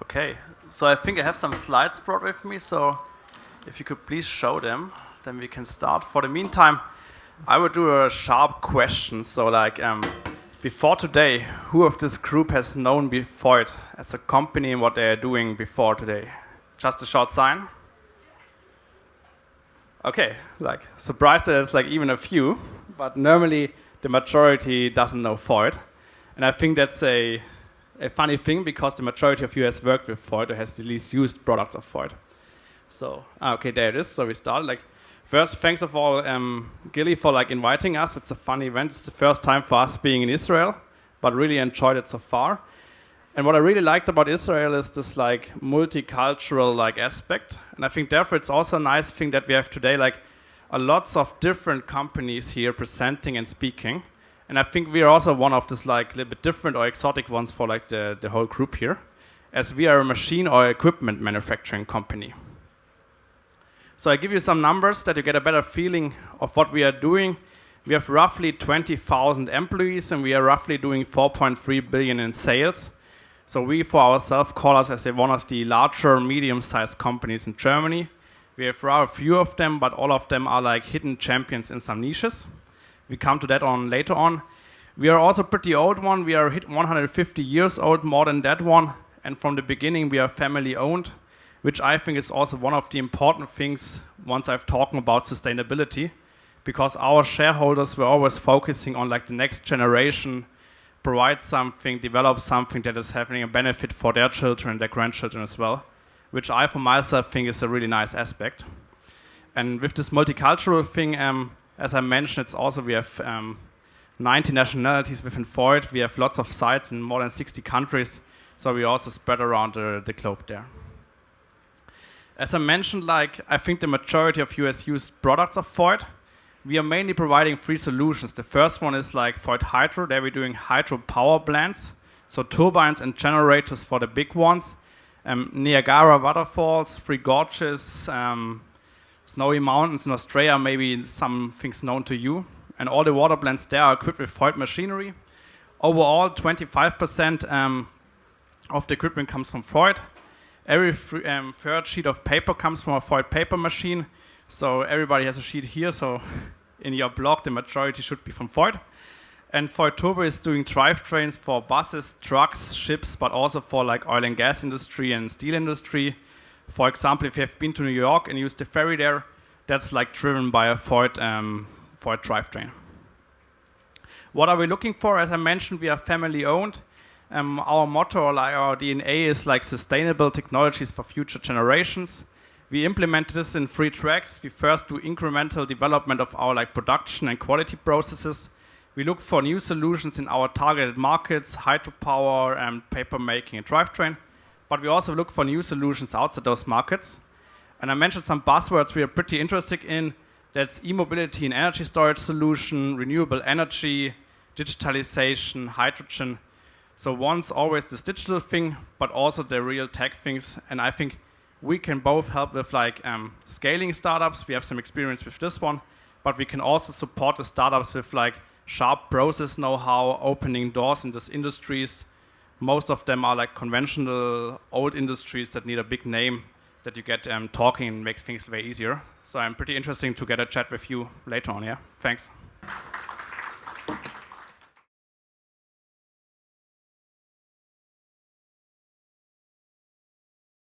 Okay, so I think I have some slides brought with me, so if you could please show them, then we can start. For the meantime, I would do a sharp question. So like, before today, who of this group has known Voigt as a company and what they are doing before today? Just a short sign. Okay, like surprised that it's like even a few, but normally the majority doesn't know Voigt. And I think that's a funny thing because the majority of you has worked with Voigt or has at least used products of Voigt. So, okay, there it is. So we started. Like, first, thanks of all, Gilly, for like inviting us. It's a fun event. It's the first time for us being in Israel, but really enjoyed it so far. And what I really liked about Israel is this like multicultural like aspect. And I think therefore it's also a nice thing that we have today like lots of different companies here presenting and speaking. And I think we are also one of this like a little bit different or exotic ones for like the whole group here, as we are a machine or equipment manufacturing company. So I give you some numbers that you get a better feeling of what we are doing. We have roughly 20,000 employees and we are roughly doing 4.3 billion in sales. So we for ourselves call us as one of the larger medium-sized companies in Germany. We have rather few of them, but all of them are like hidden champions in some niches. We come to that on later on. We are also pretty old one. We are 150 years old, more than that one. And from the beginning, we are family owned, which I think is also one of the important things once I've talked about sustainability, because our shareholders were always focusing on like the next generation, provide something, develop something that is having a benefit for their children and their grandchildren as well, which I for myself think is a really nice aspect. And with this multicultural thing, as I mentioned, it's also we have 90 nationalities within Voigt. We have lots of sites in more than 60 countries, so we also spread around the globe there. As I mentioned, like I think the majority of you has used products of Voigt. We are mainly providing three solutions. The first one is like Voigt Hydro. There we're doing hydro power plants, so turbines and generators for the big ones. Niagara waterfalls, Three Gorges, snowy mountains in Australia, maybe some things known to you. And all the water plants there are equipped with Voigt machinery. Overall, 25% of the equipment comes from Voigt. Every third sheet of paper comes from a Voigt paper machine. So everybody has a sheet here. So in your block, the majority should be from Voigt. And Voigt Turbo is doing drivetrains for buses, trucks, ships, but also for like oil and gas industry and steel industry. For example, if you have been to New York and used the ferry there, that's like driven by a Voigt drivetrain. What are we looking for? As I mentioned, we are family owned. Our motto, like our DNA, is like sustainable technologies for future generations. We implemented this in 3 tracks. We first do incremental development of our like production and quality processes. We look for new solutions in our targeted markets, hydropower, paper making, and drivetrain. But we also look for new solutions outside those markets. And I mentioned some buzzwords we are pretty interested in. That's e-mobility and energy storage solution, renewable energy, digitalization, hydrogen. So one's always this digital thing, but also the real tech things. And I think we can both help with like scaling startups. We have some experience with this one, but we can also support the startups with like sharp process know-how, opening doors in these industries. Most of them are like conventional old industries that need a big name that you get talking and makes things way easier. So I'm pretty interested to get a chat with you later on, yeah? Thanks.